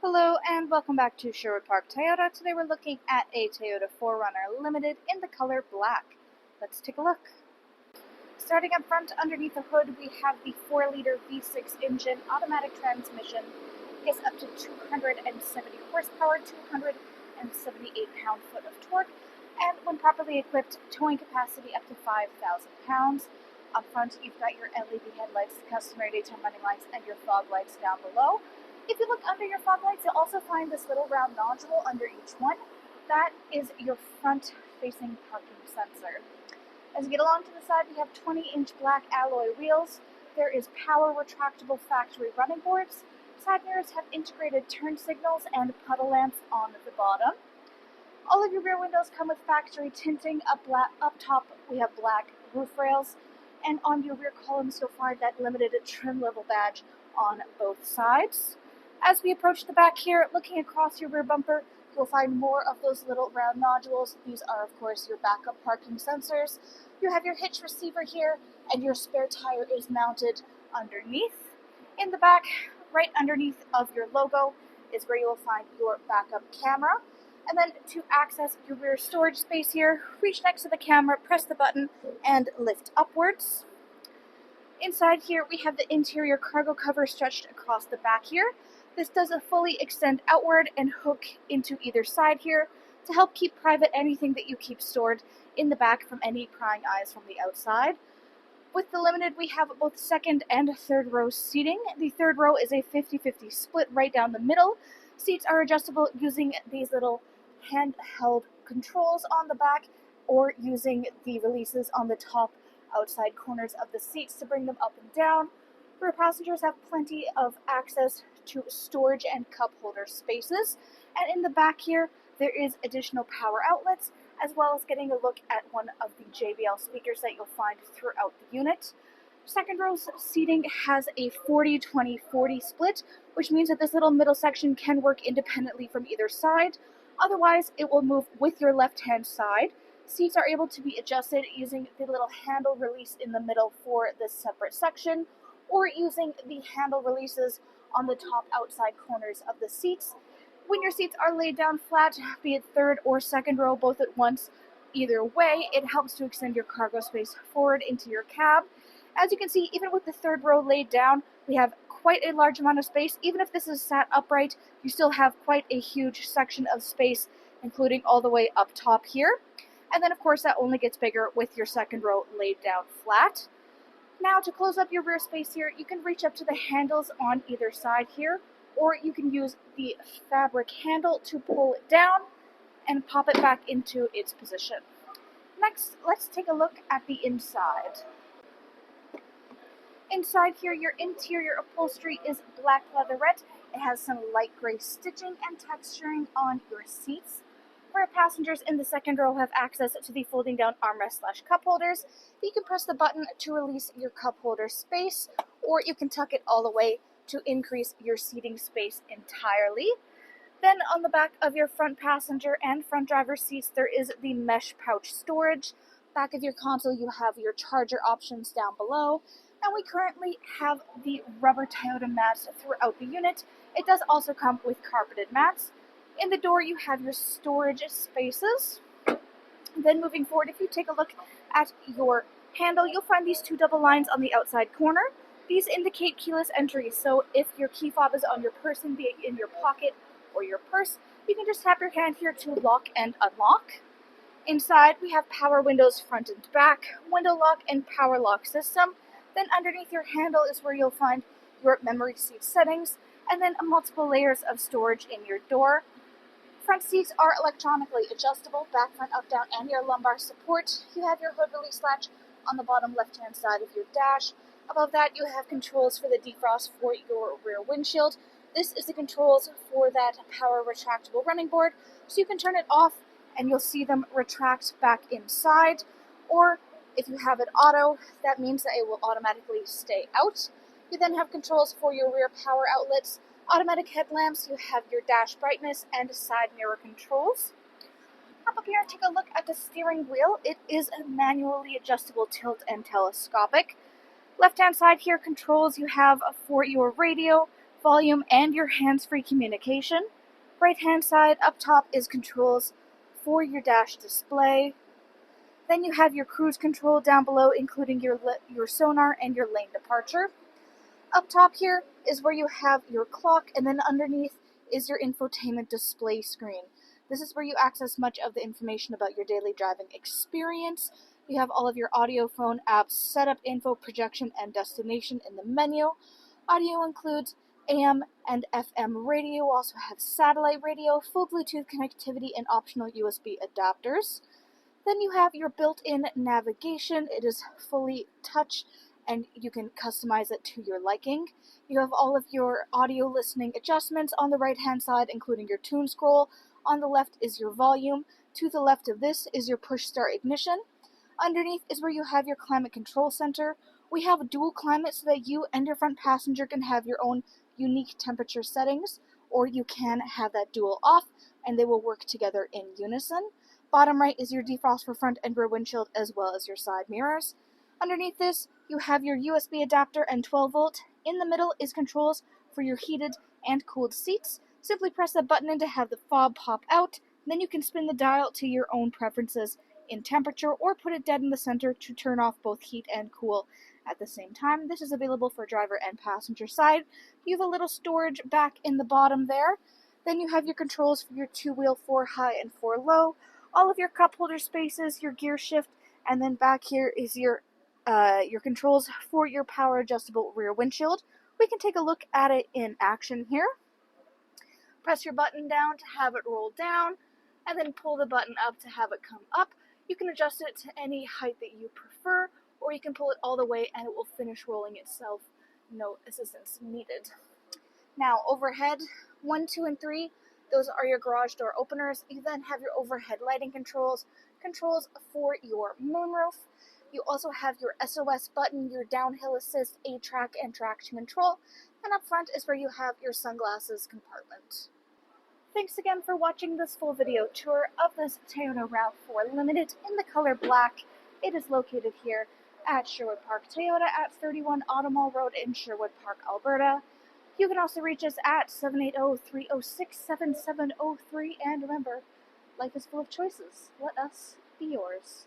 Hello and welcome back to Sherwood Park Toyota. Today we're looking at a Toyota 4Runner Limited in the color black. Let's take a look. Starting up front underneath the hood, we have the 4-liter V6 engine. Automatic transmission is up to 270 horsepower, 278 pound-foot of torque, and when properly equipped, towing capacity up to 5,000 pounds. Up front, you've got your LED headlights, customary daytime running lights, and your fog lights down below. If you look under your fog lights, you'll also find this little round nodule under each one. That is your front-facing parking sensor. As you get along to the side, we have 20-inch black alloy wheels. There is power retractable factory running boards. Side mirrors have integrated turn signals and puddle lamps on the bottom. All of your rear windows come with factory tinting. Up top, we have black roof rails. And on your rear columns, you'll find that limited trim level badge on both sides. As we approach the back here, looking across your rear bumper, you'll find more of those little round nodules. These are, of course, your backup parking sensors. You have your hitch receiver here, and your spare tire is mounted underneath. In the back, right underneath of your logo, is where you will find your backup camera. And then to access your rear storage space here, reach next to the camera, press the button, and lift upwards. Inside here, we have the interior cargo cover stretched across the back here. This does fully extend outward and hook into either side here to help keep private anything that you keep stored in the back from any prying eyes from the outside. With the Limited, we have both second and third row seating. The third row is a 50-50 split right down the middle. Seats are adjustable using these little handheld controls on the back or using the releases on the top outside corners of the seats to bring them up and down. Rear passengers have plenty of access to storage and cup holder spaces. And in the back here, there is additional power outlets, as well as getting a look at one of the JBL speakers that you'll find throughout the unit. Second row seating has a 40-20-40 split, which means that this little middle section can work independently from either side. Otherwise, it will move with your left-hand side. Seats are able to be adjusted using the little handle release in the middle for this separate section, or using the handle releases on the top outside corners of the seats. When your seats are laid down flat, be it third or second row, both at once, either way, it helps to extend your cargo space forward into your cab. As you can see, even with the third row laid down, we have quite a large amount of space. Even if this is sat upright, you still have quite a huge section of space, including all the way up top here. And then, of course, that only gets bigger with your second row laid down flat. Now, to close up your rear space here, you can reach up to the handles on either side here, or you can use the fabric handle to pull it down and pop it back into its position. Next, let's take a look at the inside. Inside here, your interior upholstery is black leatherette. It has some light gray stitching and texturing on your seats. Rear passengers in the second row have access to the folding down armrest/cup holders. You can press the button to release your cup holder space, or you can tuck it all the way to increase your seating space entirely. Then on the back of your front passenger and front driver seats, there is the mesh pouch storage. Back of your console, you have your charger options down below. And we currently have the rubber Toyota mats throughout the unit. It does also come with carpeted mats. In the door, you have your storage spaces. Then moving forward, if you take a look at your handle, you'll find these two double lines on the outside corner. These indicate keyless entry, so if your key fob is on your person, be it in your pocket or your purse, you can just tap your hand here to lock and unlock. Inside, we have power windows front and back, window lock and power lock system. Then underneath your handle is where you'll find your memory seat settings, and then multiple layers of storage in your door. Front seats are electronically adjustable, back, front, up, down, and your lumbar support. You have your hood release latch on the bottom left-hand side of your dash. Above that, you have controls for the defrost for your rear windshield. This is the controls for that power retractable running board, so you can turn it off and you'll see them retract back inside. Or if you have it auto, that means that it will automatically stay out. You then have controls for your rear power outlets, automatic headlamps, you have your dash brightness, and side mirror controls. Up here, take a look at the steering wheel. It is a manually adjustable tilt and telescopic. Left-hand side here, controls you have for your radio, volume, and your hands-free communication. Right hand side up top is controls for your dash display. Then you have your cruise control down below, including your sonar and your lane departure. Up top here is where you have your clock, and then underneath is your infotainment display screen. This is where you access much of the information about your daily driving experience. You have all of your audio phone apps, setup info, projection, and destination in the menu. Audio includes AM and FM radio, also have satellite radio, full Bluetooth connectivity, and optional USB adapters. Then you have your built-in navigation. It is fully touch and you can customize it to your liking. You have all of your audio listening adjustments on the right hand side, including your tune scroll. On the left is your volume. To the left of this is your push start ignition. Underneath is where you have your climate control center. We have dual climate so that you and your front passenger can have your own unique temperature settings, or you can have that dual off and they will work together in unison. Bottom right is your defrost for front and rear windshield, as well as your side mirrors. Underneath this, you have your USB adapter and 12 volt. In the middle is controls for your heated and cooled seats. Simply press that button in to have the fob pop out. Then you can spin the dial to your own preferences in temperature, or put it dead in the center to turn off both heat and cool at the same time. This is available for driver and passenger side. You have a little storage back in the bottom there. Then you have your controls for your two-wheel 4 high and 4 low. All of your cup holder spaces, your gear shift, and then back here is your controls for your power adjustable rear windshield. We can take a look at it in action here. Press your button down to have it roll down, and then pull the button up to have it come up. You can adjust it to any height that you prefer, or you can pull it all the way and it will finish rolling itself. No assistance needed. Now overhead, 1, 2, and 3. Those are your garage door openers. You then have your overhead lighting controls, controls for your moonroof. You also have your SOS button, your downhill assist, A-track, and traction control. And up front is where you have your sunglasses compartment. Thanks again for watching this full video tour of this Toyota RAV4 Limited in the color black. It is located here at Sherwood Park Toyota at 31 Automall Road in Sherwood Park, Alberta. You can also reach us at 780-306-7703, and remember, life is full of choices. Let us be yours.